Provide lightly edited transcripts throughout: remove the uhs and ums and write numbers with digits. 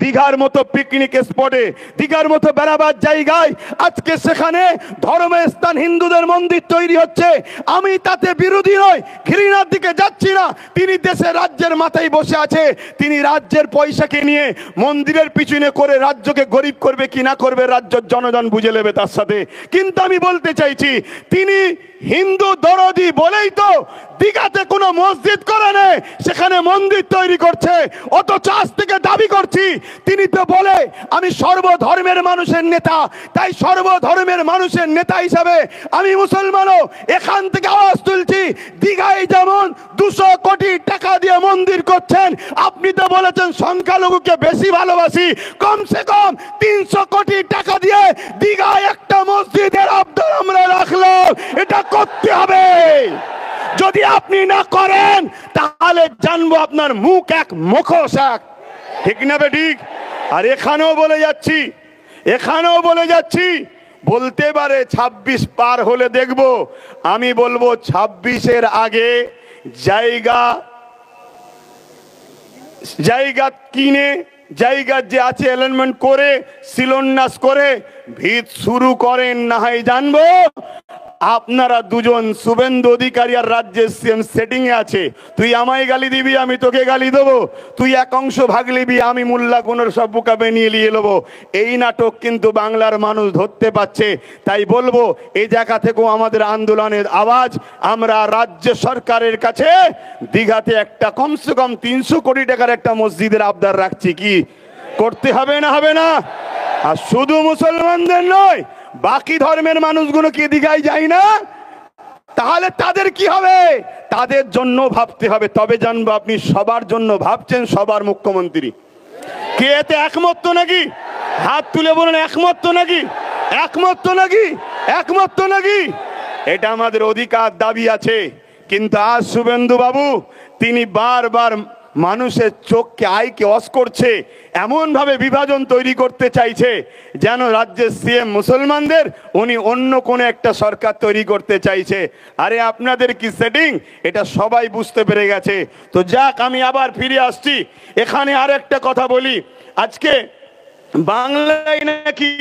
দীঘার মতো পিকনিক স্পটে, দীঘার মতো বেড়াবার জায়গায় আজকে সেখানে ধর্মস্থান হিন্দুদের মন্দির তৈরি হচ্ছে। আমি তাতে বিরোধী নই, ঘৃণার দিকে যাচ্ছি না। তিনি দেশের রাজ্যের মাথায় বসে আছে, তিনি রাজ্যের পয়সাকে নিয়ে মন্দিরের পিছনে করে রাজ্যকে গরিব করবে কি না করবে রাজ্যের জনগণ বুঝে নেবে তার সাথে। কিন্তু আমি বলতে চাইছি, তিনি হিন্দু দরদি বলেই তো দীঘাতে কোনো মসজিদ করে নেই, সেখানে মন্দির তৈরি করছে। অথচ আজ থেকে দাবি করছি, তিনি তো বলে আমি সর্বধর্মের মানুষের নেতা, তাই সর্বধর্মের মানুষের নেতা হিসাবে আমি মুসলমানও এখান থেকে আওয়াজ তুলছি। দীঘায় যেমন 200 কোটি টাকা দিয়ে মন্দির করছেন, আপনি তো বলেছেন সংখ্যালঘুকে বেশি ভালোবাসি, কমসে কম 300 কোটি টাকা দিয়ে দীঘায় একটা মসজিদের আবদার আমরা রাখলাম। এটা করতে হবে। যদি আপনি না করেন তাহলে জানবো আপনার মুখ এক মুখোশ এক, ঠিক না বেঠিক? আর এখানেও বলে যাচ্ছি, বলতে পারে 26 পার হলে দেখব। আমি বলবো 26-এর আগে জায়গা কিনে, জায়গার যে আছে অ্যালাইনমেন্ট করে শিলান্যাস করে ভিত শুরু করেন, না হয় জানবো আপনারা দুজন শুভেন্দু অধিকারী আর রাজ্যের সিএম সেটিং এ আছে। তুই আমায় গালি দিবি, আমি তোকে গালি দেবো, তুই এক অংশ ভাগ নিবি, আমি মোল্লা কোনোর সব বুকাবে নিয়ে নেবো। এই নাটক কিন্তু বাংলার মানুষ ধরতে পারছে। তাই বলবো, এই জায়গা থেকেও আমাদের আন্দোলনের আওয়াজ আমরা রাজ্য সরকারের কাছে দীঘাতে একটা কমসে কম 300 কোটি টাকার একটা মসজিদের আবদার রাখছি। কি করতে হবে না হবে না? আর শুধু মুসলমানদের নয়, বাকি ধর্মের মানুষগুলো কি দীঘায় যায় না? তাহলে তাদের কি হবে? তাদের জন্য ভাবতে হবে। তবে জানবো আপনি সবার জন্য ভাবছেন, সবার মুখ্যমন্ত্রী। কে এতে একমত তো নাকি? হাত তুলে বলুন, একমত তো নাকি? একমত তো নাকি? একমত তো নাকি? এটা আমাদের অধিকার, দাবি আছে। কিন্তু আজ শুভেন্দু বাবু তিনি বারবার মানুষের চোখকে, আইকে অস করছে, এমন ভাবে বিভাজন তৈরি করতে চাইছে যেন রাজ্যের সিএম মুসলমানদের, উনি অন্য কোনো একটা সরকার তৈরি করতে চাইছে। আরে আপনাদের কি সেটিং, এটা সবাই বুঝতে পেরে গেছে। তো যাক, আমি আবার ফিরে আসছি। এখানে আর একটা কথা বলি, আজকে বাংলায় নাকি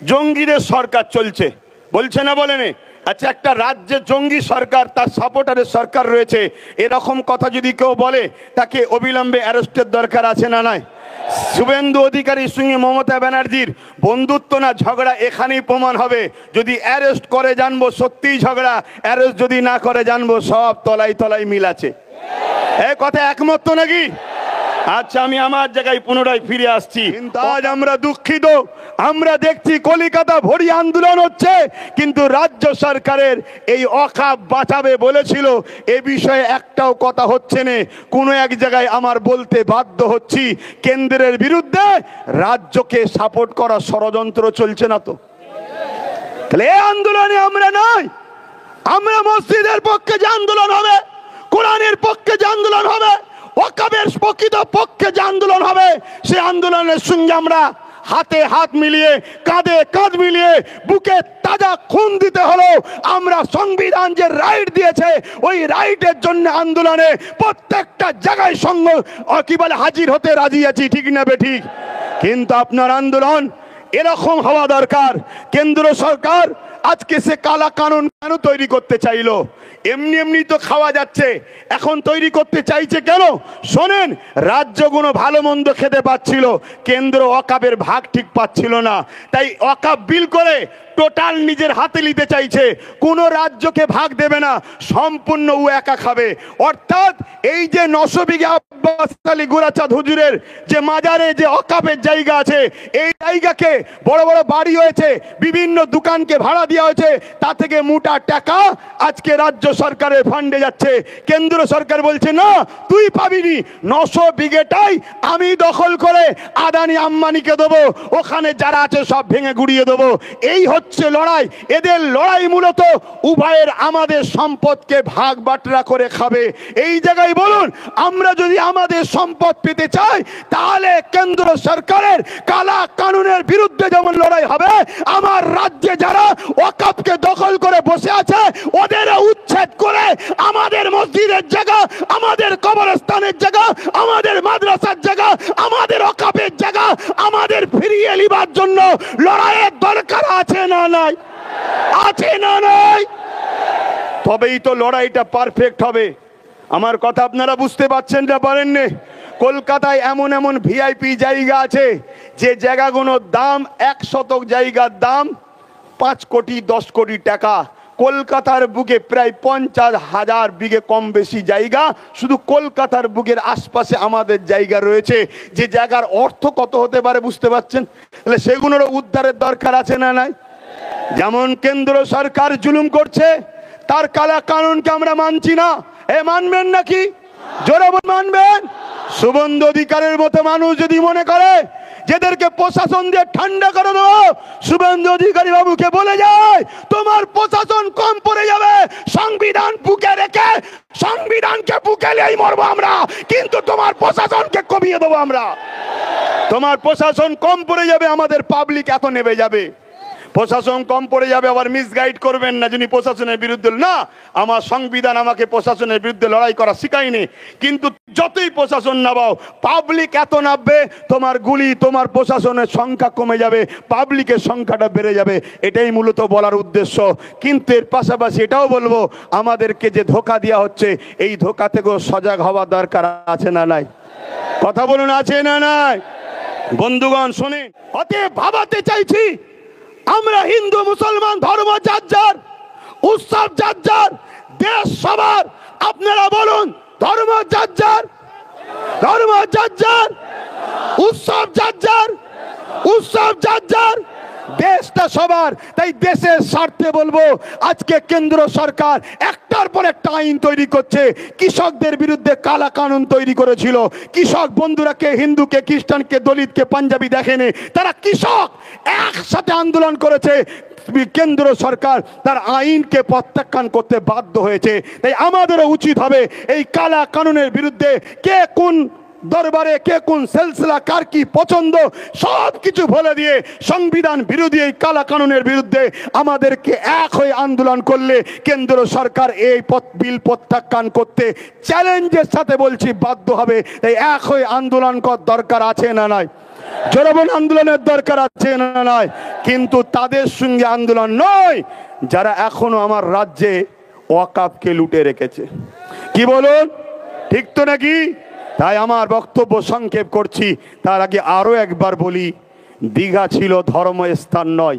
জঙ্গিদের সরকার চলছে, বলছে না বলেনি? আচ্ছা, একটা রাজ্যে জঙ্গি সরকার, তার সাপোর্টারের সরকার রয়েছে, এরকম কথা যদি কেউ বলে তাকে অবিলম্বে অ্যারেস্টের দরকার আছে না নাই? শুভেন্দু অধিকারীর সঙ্গে মমতা ব্যানার্জির বন্ধুত্ব না ঝগড়া এখানেই প্রমাণ হবে। যদি অ্যারেস্ট করে জানবো সত্যিই ঝগড়া, অ্যারেস্ট যদি না করে জানবো সব তলায় তলায় মিল আছে। এই কথা একমত তো নাকি? আচ্ছা, আমি আমার জায়গায় পুনরায় ফিরে আসছি। কিন্তু আজ আমরা দুঃখিত, আমরা দেখছি কলিকাতা ভরি আন্দোলন হচ্ছে, কিন্তু রাজ্য সরকারের এই অখাপ বাঁচাবে বলেছিল, এ বিষয়ে একটাও কথা হচ্ছে না। কোনো এক জায়গায় আমার বলতে বাধ্য হচ্ছি, কেন্দ্রের বিরুদ্ধে রাজ্যকে সাপোর্ট করা ষড়যন্ত্র চলছে না তো? তাহলে এই আন্দোলনে আমরা নয়, আমরা মসজিদের পক্ষে যে আন্দোলন হবে, কোরআনের পক্ষে যে আন্দোলন হবে, ওয়াকফের প্রকৃত পক্ষে যে আন্দোলন হবে, সে আন্দোলনের সঙ্গে আমরা হাতে হাত মিলিয়ে, কাঁধে কাঁধ মিলিয়ে, বুকে তাজা খুন দিতে হলো। আমরা সংবিধান যে রাইট দিয়েছে, ওই রাইটের জন্য আন্দোলনে প্রত্যেকটা জায়গায় সঙ্গ কি বলে হাজির হতে রাজি আছি, ঠিক না বেঠিক? কিন্তু আপনার আন্দোলন এরকম হওয়া দরকার। কেন্দ্র সরকার আজকে সে কালা কানুন কেন তৈরি করতে চাইলো? এমনি এমনি তো খাওয়া যাচ্ছে, এখন তৈরি করতে চাইছে কেন? শোনেন, রাজ্যগুলো ভালো মন্দ খেতে পাচ্ছিল, কেন্দ্র ওয়াকফের ভাগ ঠিক পাচ্ছিল না, তাই ওয়াকফ বিল করে টোটাল নিজের হাতে নিতে চাইছে। কোন রাজ্যকে ভাগ দেবে না, সম্পূর্ণ ও একা খাবে। অর্থাৎ এই যে 900 বিঘা আব্বাস আলী গোরাচাঁদ হুজুরের যে মাজারে যে ওয়াকফের জায়গা আছে, এই জায়গাকে বড় বড় বাড়ি হয়েছে, বিভিন্ন দোকানকে ভাড়া দেওয়া হয়েছে, তা থেকে মোটা টাকা আজকে রাজ্য সরকারের ফান্ডে যাচ্ছে। কেন্দ্র সরকার বলছে না, তুই পাবিনি, 900 বিঘেটাই আমি দখল করে আদানি আম্বানিকে দেবো, ওখানে যারা আছে সব ভেঙে গুড়িয়ে দেবো। এই হচ্ছে লড়াই। এদের লড়াই মূলত উভয়ের আমাদের সম্পদকে ভাগ বাটরা করে খাবে। এই জায়গায় বলুন, আমরা যদি আমাদের সম্পদ পেতে চাই, তাহলে কেন্দ্র সরকারের কালা কানুনের বিরুদ্ধে যেমন লড়াই হবে আমার রাজ্যে যারা ওয়াকফকে দখল করে বসে আছে ওদের উচ্ছেদ করে আমাদের মসজিদের জায়গা, আমাদের কবরস্থানের জায়গা, আমাদের মাদ্রাসার জায়গা, আমাদের ওয়াকফের জায়গা আমাদের ফিরিয়ে নেবার জন্য লড়াইয়ের দরকার আছে না নাই? আছে না নাই? তবেই তো লড়াইটা পারফেক্ট হবে। আমার কথা আপনারা বুঝতে পারছেন না পারেননি? কলকাতায় এমন এমন ভিআইপি জায়গা আছে যে জায়গাগুলোর দাম 1 শতক জায়গার দাম 5 কোটি 10 কোটি টাকা। কলকাতার বুকে প্রায় 50,000 বিঘে কম বেশি জায়গা শুধু কলকাতার বুকের আশপাশে আমাদের জায়গা রয়েছে, যে জায়গার অর্থ কত হতে পারে বুঝতে পারছেন? তাহলে সেগুলোরও উদ্ধারের দরকার আছে না নাই? যেমন কেন্দ্র সরকার জুলুম করছে, তার কালা কানুনকে আমরা মানছি না, এ মানবেন নাকি? জোরে মানবেন? শুভেন্দু অধিকারীর মতো মানুষ যদি মনে করে যেদেরকে প্রশাসন দিয়ে ঠান্ডা করে দেবো, শুভেন্দু অধিকারী বাবুকে বলে যায় তোমার প্রশাসন কম পড়ে যাবে, সংবিধান বুকে রেখে সংবিধানকে বুকে নিয়েই মরবো আমরা, কিন্তু তোমার প্রশাসনকে কমিয়ে দেবো আমরা। তোমার প্রশাসন কম পড়ে যাবে, আমাদের পাবলিক এত নেমে যাবে। প্রশাসন কম পড়ে যাবে, আবার মিসগাইড করবেন না যিনি প্রশাসনের বিরুদ্ধে। না, আমার সংবিধান আমাকে প্রশাসনের বিরুদ্ধে লড়াই করা শিখায়নি, কিন্তু যতই প্রশাসন নামাও পাবলিক এত নামবে, তোমার গুলি তোমার প্রশাসনের সংখ্যা কমে যাবে, পাবলিকের সংখ্যাটা বেড়ে যাবে। এটাই মূলত বলার উদ্দেশ্য। কিন্তু এর পাশাপাশি এটাও বলবো, আমাদেরকে যে ধোঁকা দেওয়া হচ্ছে এই ধোঁকা থেকেও সজাগ হওয়া দরকার আছে না নাই? কথা বলুন, আছে না নাই? বন্ধুগণ শোনেন, অতএব ভাবাতে চাইছি আমরা হিন্দু মুসলমান ধর্ম যার যার, উৎসব যার যার, দেশ সবার। আপনারা বলুন, ধর্ম যার যার, ধর্ম যার যার, উৎসব যার যার, উৎসব যার যার, দেশটা সবার। তাই দেশের স্বার্থে বলবো, আজকে কেন্দ্র সরকার একটার পর একটা আইন তৈরি করছে। কৃষকদের বিরুদ্ধে কালা কানুন তৈরি করেছিল, কৃষক বন্ধুরাকে, হিন্দুকে, খ্রিস্টানকে, দলিতকে, পাঞ্জাবি দেখেনি, তারা কৃষক একসাথে আন্দোলন করেছে। কেন্দ্র সরকার তার আইনকে প্রত্যাখ্যান করতে বাধ্য হয়েছে। তাই আমাদেরও উচিত হবে এই কালা কানুনের বিরুদ্ধে, কে কোন দরবারে, কে কোন সিলসিলা, কার কি পছন্দ, সব কিছু বলে দিয়ে সংবিধান বিরোধী এই কালা কানুনের বিরুদ্ধে আমাদেরকে এক হয়ে আন্দোলন করলে কেন্দ্র সরকার এই বিল প্রত্যাখ্যান করতে চ্যালেঞ্জের সাথে বলছি বাধ্য হবে। তাই এক হয়ে আন্দোলন করার দরকার আছে না নাই? জনগণ আন্দোলনের দরকার আছে না নাই? কিন্তু তাদের সঙ্গে আন্দোলন নয় যারা এখনো আমার রাজ্যে ওয়াকফকে লুটে রেখেছে। কি বলুন, ঠিক তো নাকি? তাই আমার বক্তব্য সংক্ষেপ করছি। তার আগে আরো একবার বলি, দীঘা ছিল ধর্মস্থান নয়,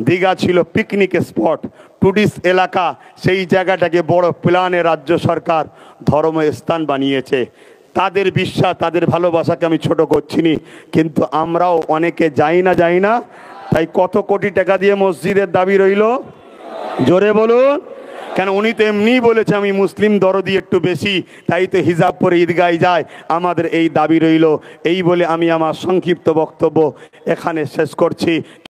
দীঘা ছিল পিকনিক স্পট, টুরিস্ট এলাকা। সেই জায়গাটাকে বড় প্ল্যানে রাজ্য সরকার ধর্মস্থান বানিয়েছে। তাদের বিশ্বাস, তাদের ভালোবাসাকে আমি ছোট করছি না, কিন্তু আমরাও অনেকে যাই না। তাই কত কোটি টাকা দিয়ে মসজিদের দাবি রইল? জোরে বলুন। কেন, উনি তো এমনি বলেছে আমি মুসলিম দরদি একটু বেশি, তাই তো হিজাব পরে ঈদগায় যায়, আমাদের এই দাবি রইল। এই বলে আমি আমার সংক্ষিপ্ত বক্তব্য এখানে শেষ করছি।